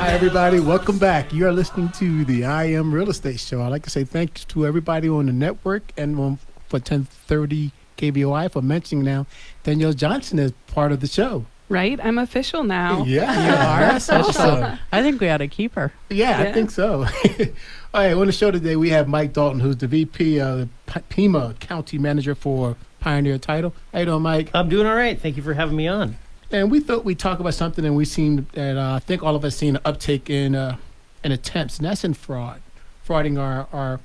Hi, everybody. Welcome back. You are listening to the I Am Real Estate Show. I'd like to say thanks to everybody on the network and for 1030 KVOI for mentioning now Danielle Johnson is part of the show. Right? I'm official now. Yeah, you are. That's awesome. I think we ought to keep her. Yeah, I think so. All right, on the show today, we have Mike Dalton, who's the VP of Pima County Manager for Pioneer Title. How you doing, Mike? I'm doing all right. Thank you for having me on. And we thought we'd talk about something, and we seen that I think all of us seen an uptake in attempts, and that's in frauding our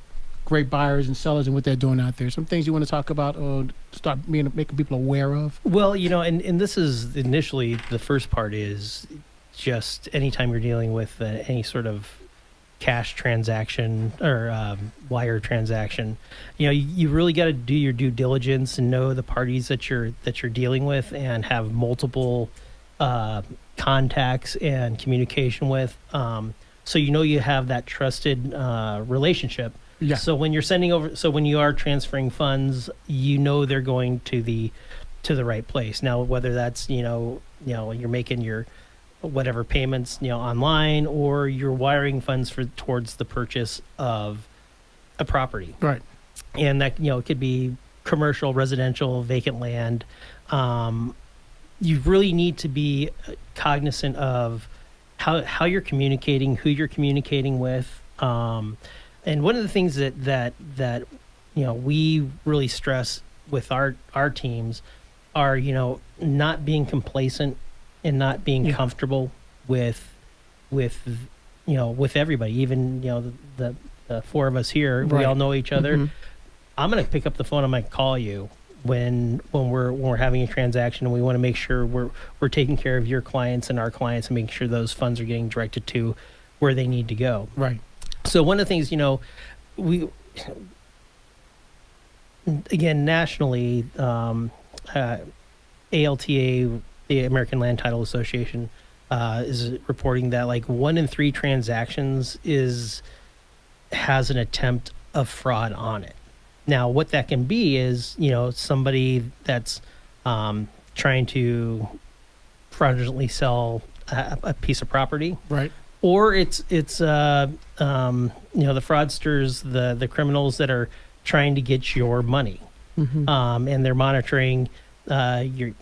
great buyers and sellers and what they're doing out there. Some things you want to talk about or start making people aware of? Well, and this is initially the first part is just anytime you're dealing with any sort of cash transaction or wire transaction, you really got to do your due diligence and know the parties that you're dealing with and have multiple contacts and communication with, so you have that trusted relationship. Yeah. So when you are transferring funds, they're going to the right place. Now, whether that's you're making your whatever payments online, or you're wiring funds towards the purchase of a property, right? And that it could be commercial, residential, vacant land. You really need to be cognizant of how you're communicating, who you're communicating with, and one of the things that we really stress with our teams are not being complacent and not being comfortable with everybody. Even the four of us here, we all know each other. Mm-hmm. I'm going to pick up the phone. I might call you when we're having a transaction, and we want to make sure we're taking care of your clients and our clients and making sure those funds are getting directed to where they need to go. Right. So one of the things we again nationally, ALTA, the American Land Title Association, is reporting that like 1 in 3 transactions has an attempt of fraud on it. Now, what that can be is, somebody that's trying to fraudulently sell a piece of property, right? Or it's the fraudsters, the criminals that are trying to get your money, and they're monitoring your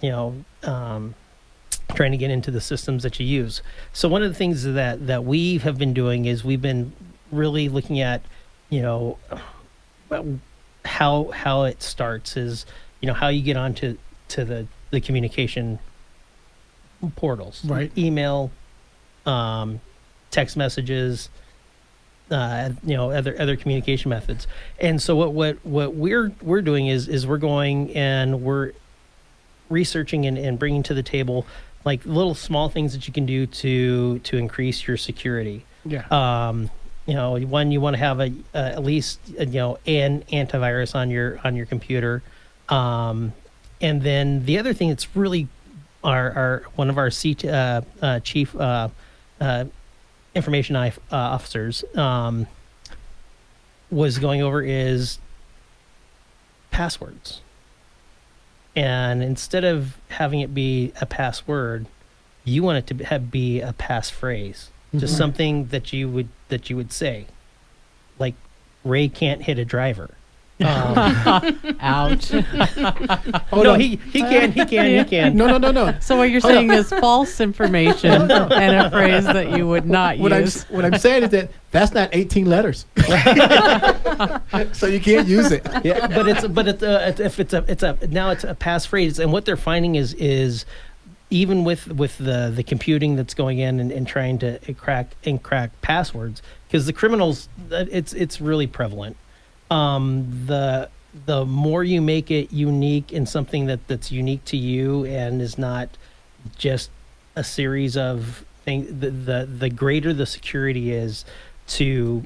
trying to get into the systems that you use. So one of the things that we have been doing is we've been really looking at, how it starts is, how you get onto the communication portals, right? Email, text messages, other communication methods. And so what we're doing is we're going and we're researching and bringing to the table like little small things that you can do to increase your security. Yeah. One, you want to have at least an antivirus on your computer, and then the other thing that's really our one of our chief information officers was going over is passwords. And instead of having it be a password, you want it to be a passphrase, just something that you would say, like Ray can't hit a driver. Ouch. No, he can. No. So what you're saying is false information and a phrase that you would not use. What I'm saying is that's not 18 letters, so you can't use it. Yeah, but it's a passphrase, and what they're finding is even with the computing that's going in and trying to crack passwords, because the criminals, it's really prevalent. The more you make it unique and something that's unique to you and is not just a series of things, the greater the security is to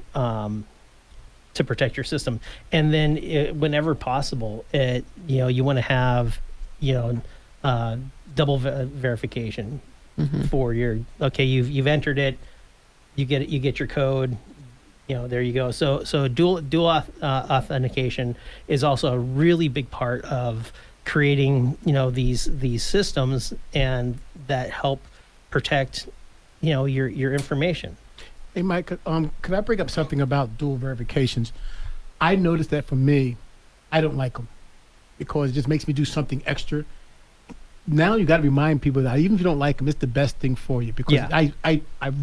protect your system. And then whenever possible, you want to have double verification for your you've entered it, you get your code. There you go. So dual authentication is also a really big part of creating, these systems and that help protect your information. Hey, Mike, could I bring up something about dual verifications? I noticed that for me, I don't like them because it just makes me do something extra. Now you got to remind people that even if you don't like them, it's the best thing for you. Because I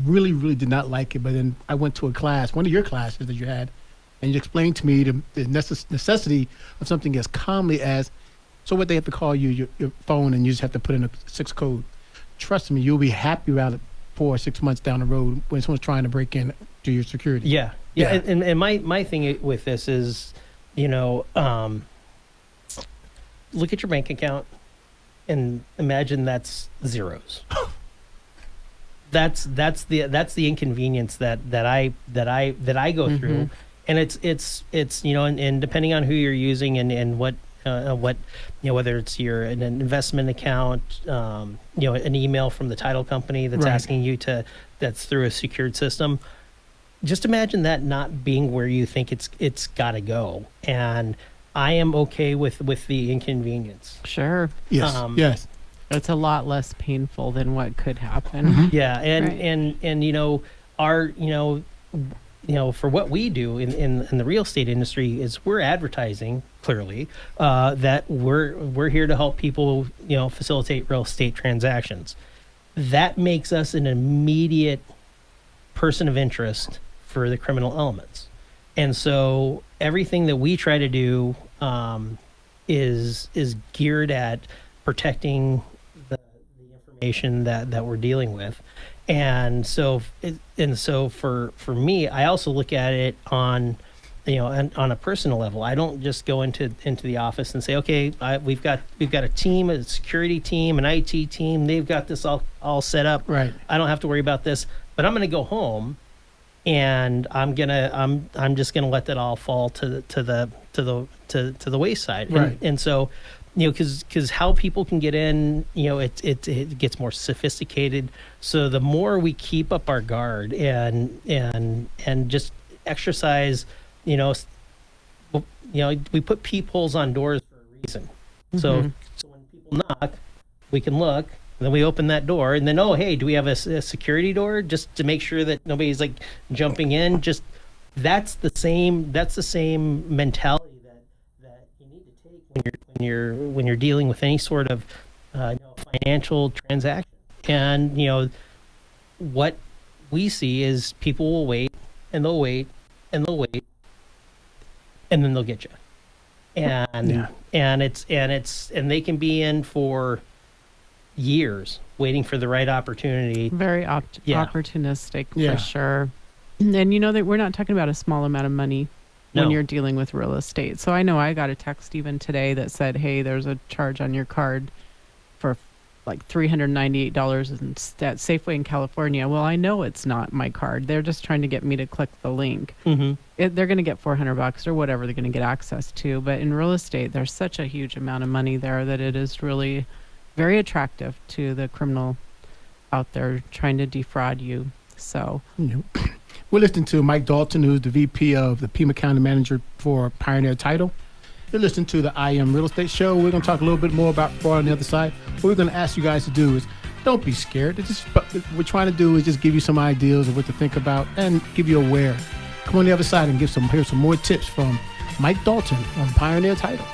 really, really did not like it. But then I went to a class, one of your classes that you had, and you explained to me the necessity of something as calmly as, so what they have to call you, your phone, and you just have to put in a 6 code. Trust me, you'll be happy about it 4 or 6 months down the road when someone's trying to break in to your security. Yeah. And my thing with this is, look at your bank account and imagine that's zeros. that's the inconvenience that I go through, and it's and depending on who you're using and what whether it's an investment account, an email from the title company that's asking you that's through a secured system. Just imagine that not being where you think it's got to go, and I am okay with the inconvenience. Sure. Yes. Yes. It's a lot less painful than what could happen. Yeah, and our for what we do in the real estate industry is we're advertising clearly that we're here to help people facilitate real estate transactions. That makes us an immediate person of interest for the criminal elements, and so everything that we try to do is geared at protecting the information that we're dealing with. And so for me, I also look at it on a personal level. I don't just go into the office and say, okay, we've got a team, a security team, an IT team. They've got this all set up. Right. I don't have to worry about this. But I'm going to go home, and I'm just gonna let that all fall to the wayside. Right. And so, because how people can get in, it gets more sophisticated. So the more we keep up our guard and just exercise, we put peepholes on doors for a reason. So when people knock, we can look, and then we open that door, and then, oh, hey, do we have a security door, just to make sure that nobody's like jumping in? Just that's the same mentality that you need to take when you're dealing with any sort of financial transaction. And what we see is people will wait, and they'll wait, and they'll wait, and then they'll get you. And they can be in for years waiting for the right opportunity. Very opportunistic, Yeah. for sure. And that we're not talking about a small amount of money when you're dealing with real estate. So I know I got a text even today that said, hey, there's a charge on your card for like $398 at Safeway in California. Well, I know it's not my card. They're just trying to get me to click the link. They're going to get $400 or whatever they're going to get access to. But in real estate, there's such a huge amount of money there that it is really very attractive to the criminal out there trying to defraud you. So we're listening to Mike Dalton, who's the VP of the Pima County Manager for Pioneer Title. You're listening to the I Am Real Estate Show. We're going to talk a little bit more about fraud on the other side. What we're going to ask you guys to do is don't be scared. What we're trying to do is just give you some ideas of what to think about and give you aware. Come on the other side and here's some more tips from Mike Dalton on Pioneer Title.